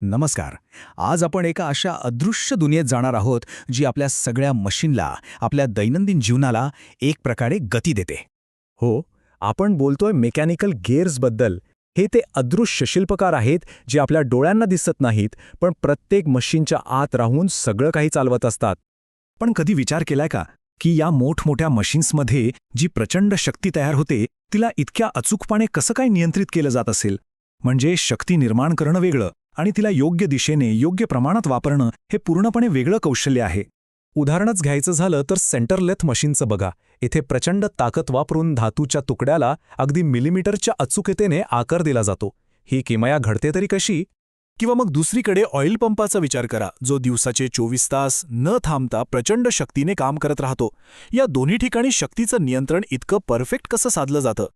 नमस्कार. आज आपण एका अशा अदृश्य दुनियेत जाणार आहोत जी आपल्या सगळ्या मशीनला, आपल्या दैनंदिन जीवनाला एक प्रकारे गती देते. हो, आपण बोलतोय मेकॅनिकल गेअर्सबद्दल. हे ते अदृश्य शिल्पकार आहेत जे आपल्या डोळ्यांना दिसत नाहीत, पण प्रत्येक मशीनच्या आत राहून सगळं काही चालवत असतात. पण कधी विचार केलाय का की या मोठमोठ्या मशीन्समध्ये जी प्रचंड शक्ती तयार होते तिला इतक्या अचूकपणे कसं काय नियंत्रित केलं जात असेल? म्हणजे शक्ती निर्माण करणं वेगळं आणि तिला योग्य दिशेने, योग्य प्रमाणात वापरणं हे पूर्णपणे वेगळं कौशल्य आहे. उदाहरणच घ्यायचं झालं तर सेंटरलेथ मशीनचं बघा. इथे प्रचंड ताकद वापरून धातूच्या तुकड्याला अगदी मिलीमीटरच्या अचूकतेने आकार दिला जातो. ही किमया घडते तरी कशी? किंवा मग दुसरीकडे ऑइल पंपाचा विचार करा, जो दिवसाचे 24 तास न थांबता प्रचंड शक्तीने काम करत राहतो. या दोन्ही ठिकाणी शक्तीचं नियंत्रण इतकं परफेक्ट कसं साधलं जातं?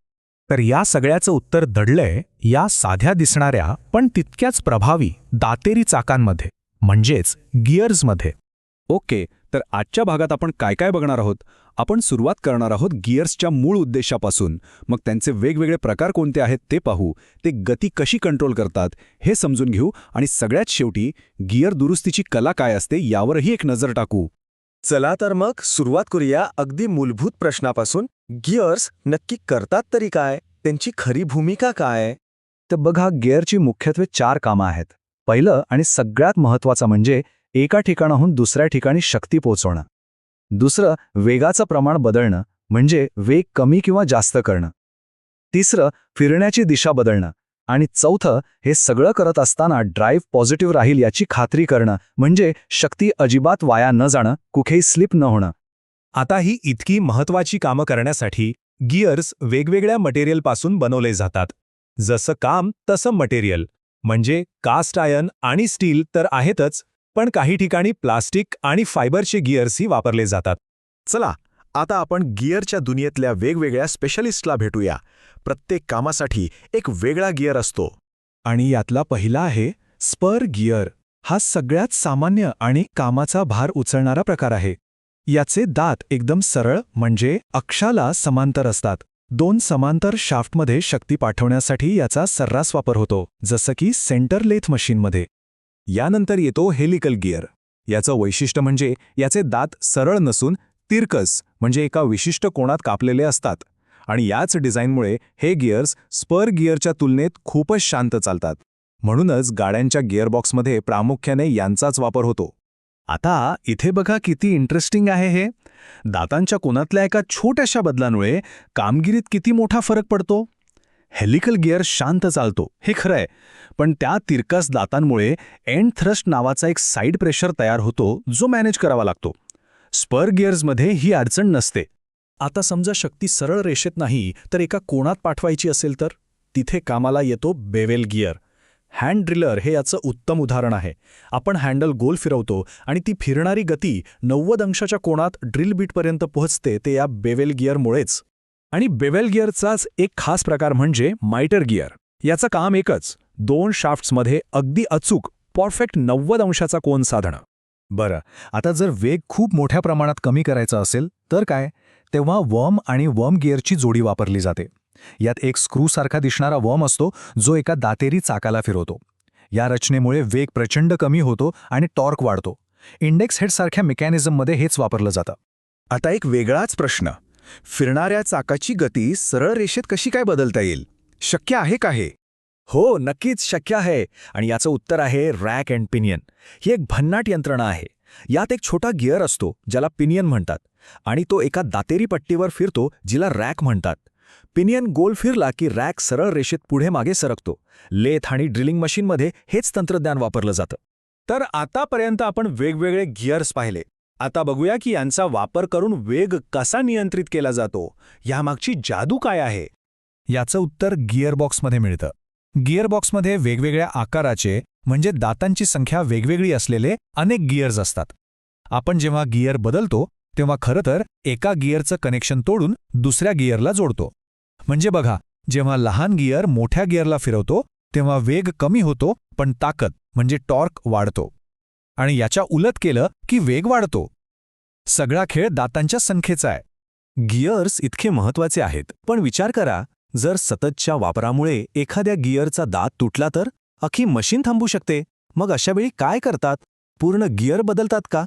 तर या सगळ्याचं उत्तर दडलंय या साध्या दिसणाऱ्या पण तितक्याच प्रभावी दातेरी चाकांमध्ये, म्हणजेच गिअर्समध्ये. ओके, तर आजच्या भागात आपण काय काय बघणार आहोत? आपण सुरुवात करणार आहोत गिअर्सच्या मूळ उद्देशापासून. मग त्यांचे वेगवेगळे प्रकार कोणते आहेत ते पाहू, ते गती कशी कंट्रोल करतात हे समजून घेऊ आणि सगळ्यात शेवटी गिअर दुरुस्तीची कला काय असते यावरही एक नजर टाकू. चला तर मग सुरुवात करूया अगदी मूलभूत प्रश्नापासून. गिअर्स नक्की करतात तरी काय? त्यांची खरी भूमिका काय? तर बघा, गिअरची मुख्यत्वे 4 कामं आहेत. पहिलं आणि सगळ्यात महत्त्वाचं म्हणजे एका ठिकाणाहून दुसऱ्या ठिकाणी शक्ती पोहोचवणं. दुसरं, वेगाचं प्रमाण बदलणं, म्हणजे वेग कमी किंवा जास्त करणं. तिसरं, फिरण्याची दिशा बदलणं. आणि चौथं, हे सगळं करत असताना ड्राईव्ह पॉझिटिव्ह राहील याची खात्री करणं, म्हणजे शक्ती अजिबात वाया न जाणं, कुठेही स्लिप न होणं. आता ही इतकी महत्त्वाची कामं करण्यासाठी गिअर्स वेगवेगळ्या मटेरियलपासून बनवले जातात. जसं काम तसं मटेरियल. म्हणजे कास्ट आयर्न आणि स्टील तर आहेतच, पण काही ठिकाणी प्लास्टिक आणि फायबरचे गिअर्सही वापरले जातात. चला, आता आपण गिअरच्या दुनियेतल्या वेगवेगळ्या स्पेशलिस्टला भेटूया. प्रत्येक कामासाठी एक वेगळा गिअर असतो. आणि यातला पहिला आहे स्पर गिअर. हा सगळ्यात सामान्य आणि कामाचा भार उचलणारा प्रकार आहे. याचे दात एकदम सरळ, म्हणजे अक्षाला समांतर असतात. 2 समांतर शाफ्टमध्ये शक्ती पाठवण्यासाठी याचा सर्रास वापर होतो, जसं की सेंटर लेथ मशीनमध्ये. यानंतर येतो हेलिकल गिअर. याचं वैशिष्ट्य म्हणजे याचे दात सरळ नसून तिरकस, म्हणजे एका विशिष्ट कोनात कापलेले असतात. आणि याच डिझाईनमुळे हे गिअर्स स्पर गिअरच्या तुलनेत खूपच शांत चालतात. म्हणूनच गाड्यांच्या गिअरबॉक्समध्ये प्रामुख्याने यांचाच वापर होतो. आता इथे बघा किती इंटरेस्टिंग आहे हे. दातांच्या कोनातल्या एका छोट्याशा बदलामुळे कामगिरीत किती मोठा फरक पडतो. हेलिकल गिअर शांत चालतो, हे खरं आहे, पण त्या तिरकस दातांमुळे एंड थ्रस्ट नावाचा एक साईड प्रेशर तयार होतो जो मॅनेज करावा लागतो. स्पर गिअर्समध्ये ही अडचण नसते. आता समजा शक्ती सरळ रेषेत नाही तर एका कोनात पाठवायची असेल तर तिथे कामाला येतो बेवेल गिअर. हँड ड्रिलर हे याचं उत्तम उदाहरण आहे. आपण हँडल गोल फिरवतो आणि ती फिरणारी गती 90 अंशाच्या कोनात ड्रिल बीटपर्यंत पोहोचते, ते या बेवेल गिअरमुळेच. आणि बेवेल गिअरचाच एक खास प्रकार म्हणजे मायटर गिअर. याचं काम एकच, 2 शाफ्ट्समध्ये अगदी अचूक परफेक्ट 90 अंशाचा कोन साधणं. बरं, आता जर वेग खूप मोठ्या प्रमाणात कमी करायचा असेल तर काय? तेव्हा वर्म आणि वर्म गिअरची जोडी वापरली जाते. यात एक स्क्रूसारखा दिसणारा वर्म असतो जो एका दातेरी चाकाला फिरवतो. या रचनेमुळे वेग प्रचंड कमी होतो आणि टॉर्क वाढतो. इंडेक्स हेडसारख्या मेकॅनिझममध्ये हेच वापरलं जातं. आता एक वेगळाच प्रश्न. फिरणाऱ्या चाकाची गती सरळ रेषेत कशी काय बदलता येईल? शक्य आहे का हे? हो, नक्कीच शक्य आहे. आणि याचं उत्तर आहे रॅक अँड पिनियन. ही एक भन्नाट यंत्रणा आहे. यात एक छोटा गिअर असतो ज्याला पिनियन म्हणतात आणि तो एका दातेरी पट्टीवर फिरतो जिला रॅक म्हणतात. पिनियन गोल फिरला की रॅक सरळ रेषेत पुढे मागे सरकतो. लेथ आणि ड्रिलिंग मशीनमध्ये हेच तंत्रज्ञान वापरलं जातं. तर आतापर्यंत आपण वेगवेगळे गिअर्स पाहिले. आता बघूया की यांचा वापर करून वेग कसा नियंत्रित केला जातो. यामागची जादू काय आहे? याचं उत्तर गिअरबॉक्समध्ये मिळतं. गिअरबॉक्समध्ये वेगवेगळ्या आकाराचे, म्हणजे दातांची संख्या वेगवेगळी असलेले अनेक गिअर्स असतात. आपण जेव्हा गिअर बदलतो तेव्हा खरं तर एका गिअरचं कनेक्शन तोडून दुसऱ्या गिअरला जोडतो. म्हणजे बघा, जेव्हा लहान गिअर मोठ्या गिअरला फिरवतो तेव्हा वेग कमी होतो, पण ताकद म्हणजे टॉर्क वाढतो. आणि याच्या उलट केलं की वेग वाढतो. सगळा खेळ दातांच्या संख्येचा आहे. गिअर्स इतके महत्त्वाचे आहेत, पण विचार करा, जर सततच्या वापरामुळे एखाद्या गिअरचा दात तुटला तर अख्खी मशीन थांबू शकते. मग अशावेळी काय करतात? पूर्ण गिअर बदलतात का?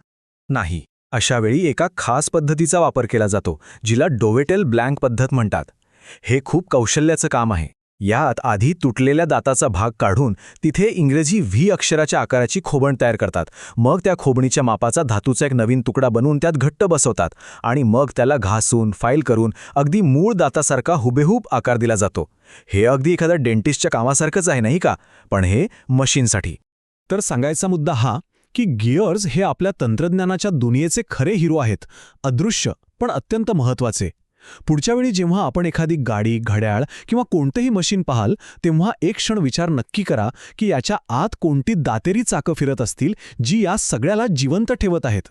नाही, अशावेळी एका खास पद्धतीचा वापर केला जातो, जिला डोवेटेल ब्लँक पद्धत म्हणतात. हे खूप कौशल्याचं काम आहे. यात आधी तुटलेल्या दाताचा भाग काढून तिथे इंग्रजी व्ही अक्षराच्या आकाराची खोबण तयार करतात. मग त्या खोबणीच्या मापाचा धातूचा एक नवीन तुकडा बनवून त्यात घट्ट बसवतात आणि मग त्याला घासून फाईल करून अगदी मूळ दातासारखा हुबेहूब आकार दिला जातो. हे अगदी एखाद्या डेंटिस्टच्या कामासारखंच आहे नाही का? पण हे मशीनसाठी. तर सांगायचा मुद्दा हा की गिअर्स हे आपल्या तंत्रज्ञानाच्या दुनियेचे खरे हिरो आहेत, अदृश्य पण अत्यंत महत्त्वाचे. पुढच्या वेळी जेव्हा आपण एखादी गाडी, घड्याळ किंवा कोणतेही मशीन पाहाल, तेव्हा एक क्षण विचार नक्की करा की याच्या आत कोणती दातेरी चाकं फिरत असतील जी या सगळ्याला जिवंत ठेवत आहेत.